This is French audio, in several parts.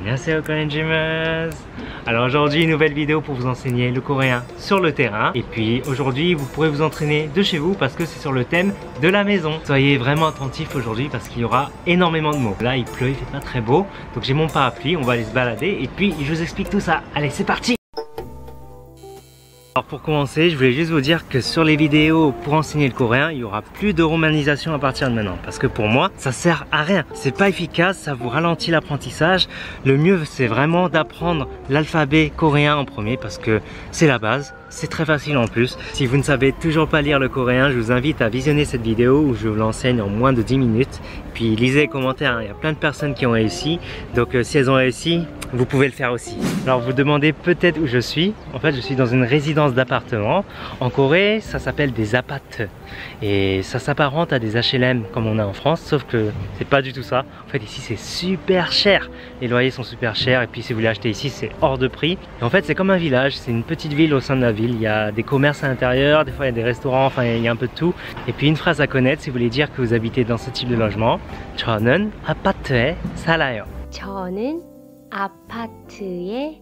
Annyeonghaseyo Korean Dreamers. Alors aujourd'hui, une nouvelle vidéo pour vous enseigner le coréen sur le terrain. Et puis aujourd'hui, vous pourrez vous entraîner de chez vous parce que c'est sur le thème de la maison. Soyez vraiment attentifs aujourd'hui parce qu'il y aura énormément de mots. Là, il pleut, il fait pas très beau. Donc j'ai mon parapluie, on va aller se balader et puis je vous explique tout ça. Allez, c'est parti! Alors pour commencer, je voulais juste vous dire que sur les vidéos pour enseigner le coréen, il y aura plus de romanisation à partir de maintenant. Parce que pour moi, ça sert à rien. C'est pas efficace, ça vous ralentit l'apprentissage. Le mieux, c'est vraiment d'apprendre l'alphabet coréen en premier parce que c'est la base. C'est très facile en plus. Si vous ne savez toujours pas lire le coréen, je vous invite à visionner cette vidéo où je vous l'enseigne en moins de 10 minutes. Puis lisez les commentaires, il y a plein de personnes qui ont réussi. Donc si elles ont réussi, vous pouvez le faire aussi. Alors vous demandez peut-être où je suis. En fait, je suis dans une résidence d'appartement. En Corée, ça s'appelle des apat. Et ça s'apparente à des HLM comme on a en France, sauf que c'est pas du tout ça. En fait, ici, c'est super cher. Les loyers sont super chers. Et puis si vous voulez acheter ici, c'est hors de prix. Et en fait, c'est comme un village. C'est une petite ville au sein de la ville. Il y a des commerces à l'intérieur, des fois il y a des restaurants, enfin il y a un peu de tout. Et puis une phrase à connaître si vous voulez dire que vous habitez dans ce type de logement. 저는 아파트에 살아요. 저는 아파트에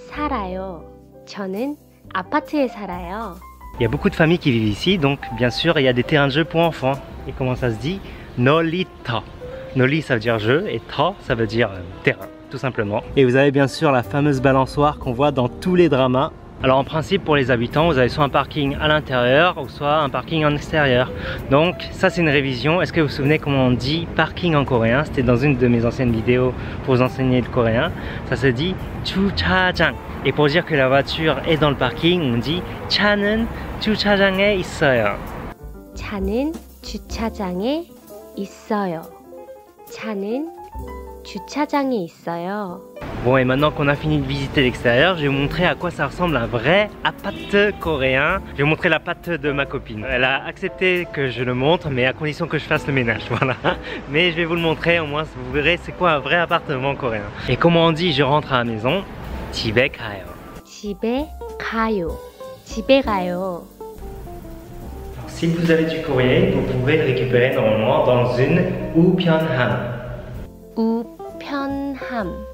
살아요. 저는 아파트에 살아요. Il y a beaucoup de familles qui vivent ici, donc bien sûr il y a des terrains de jeu pour enfants. Et comment ça se dit? 놀이터. 놀이 ça veut dire jeu et 터 ça veut dire terrain, tout simplement. Et vous avez bien sûr la fameuse balançoire qu'on voit dans tous les dramas. Alors en principe pour les habitants, vous avez soit un parking à l'intérieur ou soit un parking en extérieur. Donc ça c'est une révision. Est-ce que vous vous souvenez comment on dit parking en coréen? C'était dans une de mes anciennes vidéos pour vous enseigner le coréen. Ça se dit 주차장. Et pour dire que la voiture est dans le parking, on dit 차는 주차장에 있어요. 차는 주차장에 있어요. 차는 주차장에 있어요. Bon, et maintenant qu'on a fini de visiter l'extérieur, je vais vous montrer à quoi ça ressemble un vrai apat coréen. Je vais vous montrer l'apat de ma copine. Elle a accepté que je le montre, mais à condition que je fasse le ménage, voilà. Mais je vais vous le montrer, au moins vous verrez c'est quoi un vrai appartement coréen. Et comment on dit je rentre à la maison? 집에 가요. 집에 가요. 집에 가요. Alors, si vous avez du courrier, vous pouvez le récupérer normalement dans une 우편함. 우편함.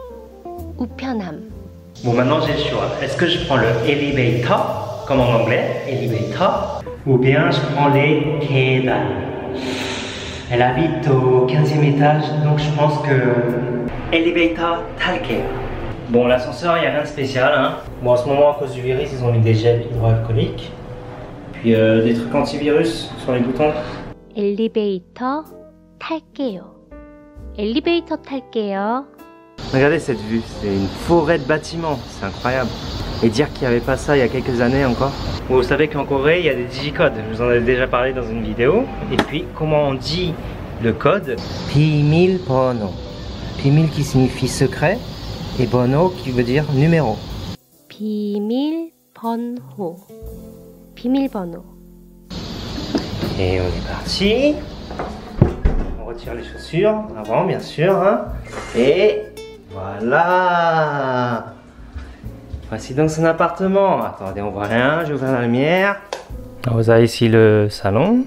우편함. Bon, maintenant j'ai le choix. Est-ce que je prends le elevator, comme en anglais, elevator, ou bien je prends les 계단. Elle habite au 15e étage, donc je pense que elevator 탈게요. Bon, l'ascenseur, il n'y a rien de spécial, hein. Bon, en ce moment, à cause du virus, ils ont mis des gels hydroalcooliques. Puis des trucs antivirus sur les boutons. 엘리베이터 탈게요. 엘리베이터 탈게요. Regardez cette vue, c'est une forêt de bâtiments, c'est incroyable. Et dire qu'il n'y avait pas ça il y a quelques années encore. Vous savez qu'en Corée, il y a des digicodes, je vous en ai déjà parlé dans une vidéo. Et puis, comment on dit le code? 비밀번호. 비밀 qui signifie secret et 번호 qui veut dire numéro. 비밀번호. 비밀번호. Et on est parti. On retire les chaussures avant, bien sûr. Hein. Et voilà. Voici donc son appartement. Attendez, on voit rien. Je vais ouvrir la lumière. Alors, vous avez ici le salon,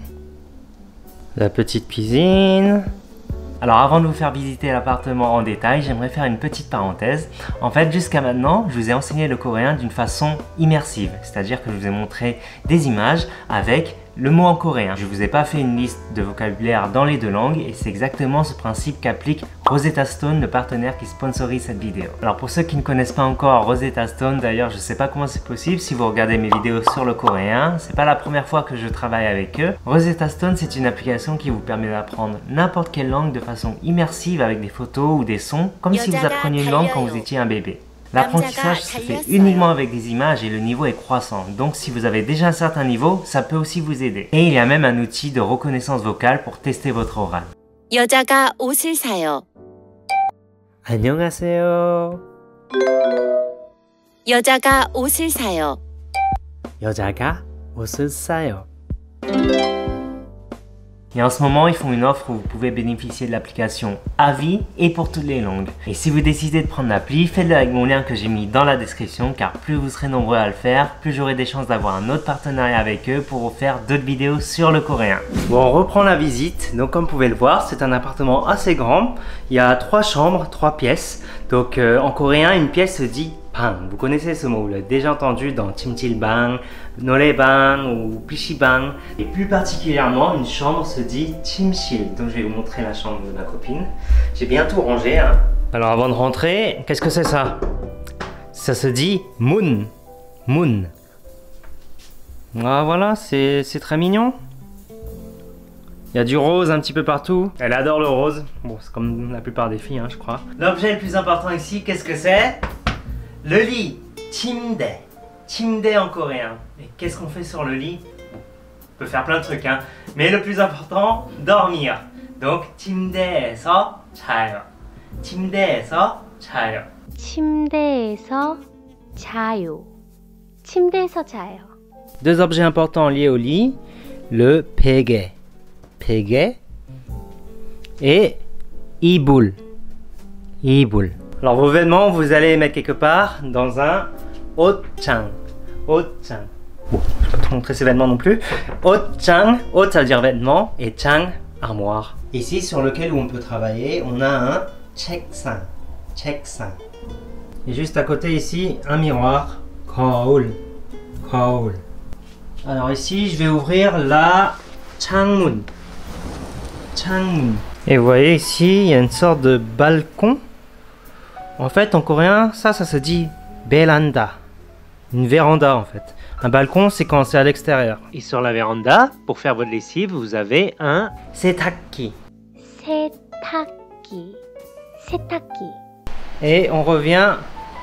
la petite cuisine. Alors avant de vous faire visiter l'appartement en détail, j'aimerais faire une petite parenthèse. En fait, jusqu'à maintenant, je vous ai enseigné le coréen d'une façon immersive. C'est-à-dire que je vous ai montré des images avec le mot en coréen. Je ne vous ai pas fait une liste de vocabulaire dans les deux langues et c'est exactement ce principe qu'applique Rosetta Stone, le partenaire qui sponsorise cette vidéo. Alors pour ceux qui ne connaissent pas encore Rosetta Stone, d'ailleurs je ne sais pas comment c'est possible si vous regardez mes vidéos sur le coréen, c'est pas la première fois que je travaille avec eux. Rosetta Stone, c'est une application qui vous permet d'apprendre n'importe quelle langue de façon immersive avec des photos ou des sons, comme si vous appreniez une langue quand vous étiez un bébé. L'apprentissage se fait uniquement avec des images et le niveau est croissant. Donc si vous avez déjà un certain niveau, ça peut aussi vous aider. Et il y a même un outil de reconnaissance vocale pour tester votre oral. 여자가 옷을 사요. 안녕하세요. 여자가 옷을 사요. 여자가 옷을 사요. Et en ce moment, ils font une offre où vous pouvez bénéficier de l'application à vie et pour toutes les langues. Et si vous décidez de prendre l'appli, faites-le avec mon lien que j'ai mis dans la description, car plus vous serez nombreux à le faire, plus j'aurai des chances d'avoir un autre partenariat avec eux pour vous faire d'autres vidéos sur le coréen. Bon, on reprend la visite. Donc comme vous pouvez le voir, c'est un appartement assez grand. Il y a 3 chambres, 3 pièces. Donc en coréen, une pièce se dit bang. Vous connaissez ce mot, vous l'avez déjà entendu dans Chimchilbang, Noraebang ou Pichibang. Et plus particulièrement, une chambre se dit Chimchil. Donc je vais vous montrer la chambre de ma copine. J'ai bien tout rangé. Hein. Alors avant de rentrer, qu'est-ce que c'est ça? Ça se dit Moon. Moon. Ah, voilà, c'est très mignon. Il y a du rose un petit peu partout. Elle adore le rose. Bon, c'est comme la plupart des filles, hein, je crois. L'objet le plus important ici, qu'est-ce que c'est? Le lit. Chimde. Chimde en coréen. Et qu'est-ce qu'on fait sur le lit? Bon, on peut faire plein de trucs, hein. Mais le plus important, dormir. Donc, 침대에서 자요. 침대에서 자요. 침대에서 자요. 침대에서 자요. Deux objets importants liés au lit. Le 베개. 베개 et 이불. 이불. Alors vos vêtements, vous allez les mettre quelque part dans un 옷장. 옷장. Bon, je ne vais pas trop montrer ces vêtements non plus. 옷장, 옷 ça veut dire vêtements et 장, armoire. Ici sur lequel on peut travailler, on a un 책상. 책상. Et juste à côté ici, un miroir. 거울. 거울. Alors ici, je vais ouvrir la 창문. 창문. Et vous voyez ici, il y a une sorte de balcon. En fait, en coréen, ça se dit 베란다. Une véranda en fait. Un balcon, c'est quand c'est à l'extérieur. Et sur la véranda, pour faire votre lessive, vous avez un 세탁기. 세탁기. 세탁기. Et on revient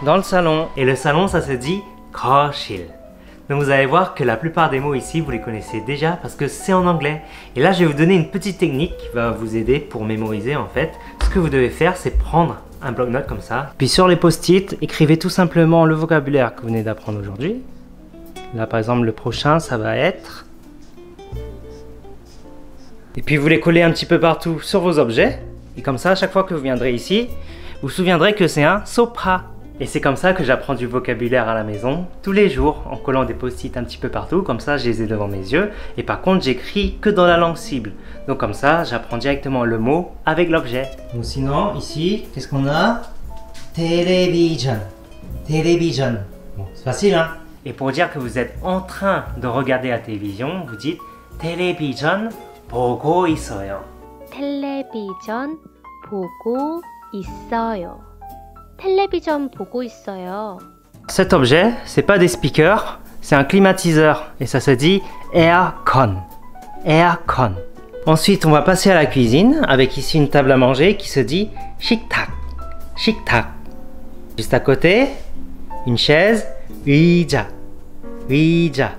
dans le salon. Et le salon, ça se dit 거실. Donc vous allez voir que la plupart des mots ici, vous les connaissez déjà parce que c'est en anglais. Et là, je vais vous donner une petite technique qui va vous aider pour mémoriser en fait. Ce que vous devez faire, c'est prendre un bloc-notes comme ça. Puis sur les post-it, écrivez tout simplement le vocabulaire que vous venez d'apprendre aujourd'hui. Là, par exemple, le prochain, ça va être... Et puis vous les collez un petit peu partout sur vos objets. Et comme ça, à chaque fois que vous viendrez ici, vous vous souviendrez que c'est un sopa. Et c'est comme ça que j'apprends du vocabulaire à la maison, tous les jours, en collant des post-it un petit peu partout, comme ça je les ai devant mes yeux, et par contre j'écris que dans la langue cible. Donc comme ça, j'apprends directement le mot avec l'objet. Ou sinon, ici, qu'est-ce qu'on a? Télévision. Télévision. Bon, c'est facile, hein? Et pour dire que vous êtes en train de regarder la télévision, vous dites télévision 보고 있어요. 텔레비전 보고 있어요. 텔레비전 보고 있어요. Cet objet, c'est pas des speakers, c'est un climatiseur et ça se dit aircon. Aircon. Ensuite, on va passer à la cuisine avec ici une table à manger qui se dit 식탁. 식탁. Juste à côté, une chaise, 의자. 의자.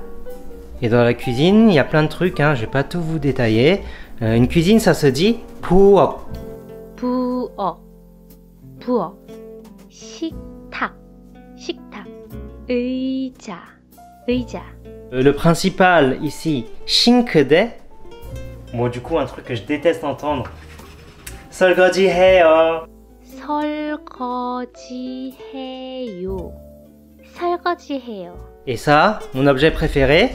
Et dans la cuisine, il y a plein de trucs, hein, je vais pas tout vous détailler. Une cuisine, ça se dit 부엌. 부엌. 부엌. 식탁. 식탁. 의자. 의자. Le principal ici, 싱크대. Bon, du coup, un truc que je déteste entendre. 설거지해요. 설거지해요. 설거지해요. Et ça, mon objet préféré,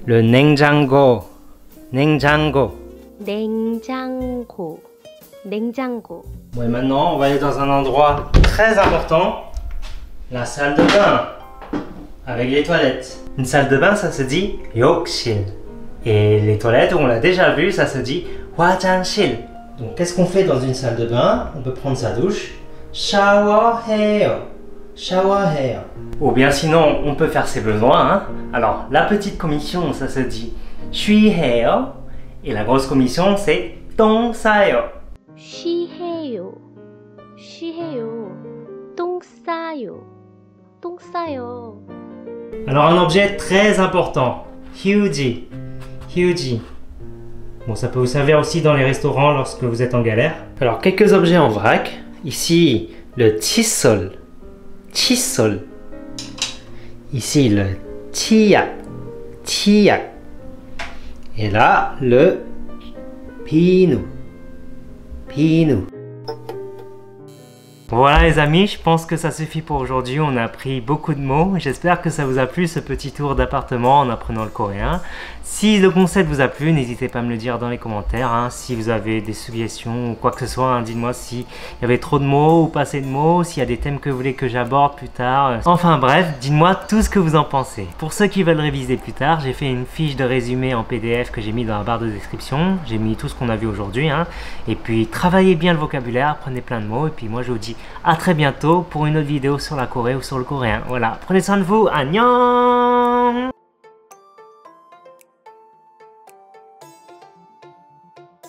le 냉장고. 냉장고. 냉장고. 냉장고. Bon, et maintenant, on va aller dans un endroit très important, la salle de bain, avec les toilettes. Une salle de bain, ça se dit 욕실. Et les toilettes, on l'a déjà vu, ça se dit 화장실. Donc, qu'est-ce qu'on fait dans une salle de bain? On peut prendre sa douche. 샤워해요. 샤워해요. Ou bien sinon, on peut faire ses besoins. Hein? Alors, la petite commission, ça se dit 쉬해요. Et la grosse commission, c'est 똥 싸요. 쉬해요. 쉬해요. 똥 싸요. 똥 싸요. Alors un objet très important, 휴지. 휴지. Bon, ça peut vous servir aussi dans les restaurants lorsque vous êtes en galère. Alors quelques objets en vrac. Ici, le 칫솔. 칫솔. Ici, le 치약. 치약. Et là, le Pinu. Pinu. Voilà les amis, je pense que ça suffit pour aujourd'hui. On a appris beaucoup de mots. J'espère que ça vous a plu ce petit tour d'appartement en apprenant le coréen. Si le concept vous a plu, n'hésitez pas à me le dire dans les commentaires. Hein. Si vous avez des suggestions ou quoi que ce soit, hein, dites-moi s'il y avait trop de mots ou pas assez de mots, s'il y a des thèmes que vous voulez que j'aborde plus tard. Enfin bref, dites-moi tout ce que vous en pensez. Pour ceux qui veulent réviser plus tard, j'ai fait une fiche de résumé en PDF que j'ai mis dans la barre de description. J'ai mis tout ce qu'on a vu aujourd'hui. Hein. Et puis travaillez bien le vocabulaire, apprenez plein de mots. Et puis moi je vous dis à très bientôt pour une autre vidéo sur la Corée ou sur le coréen. Voilà, prenez soin de vous. Annyeong!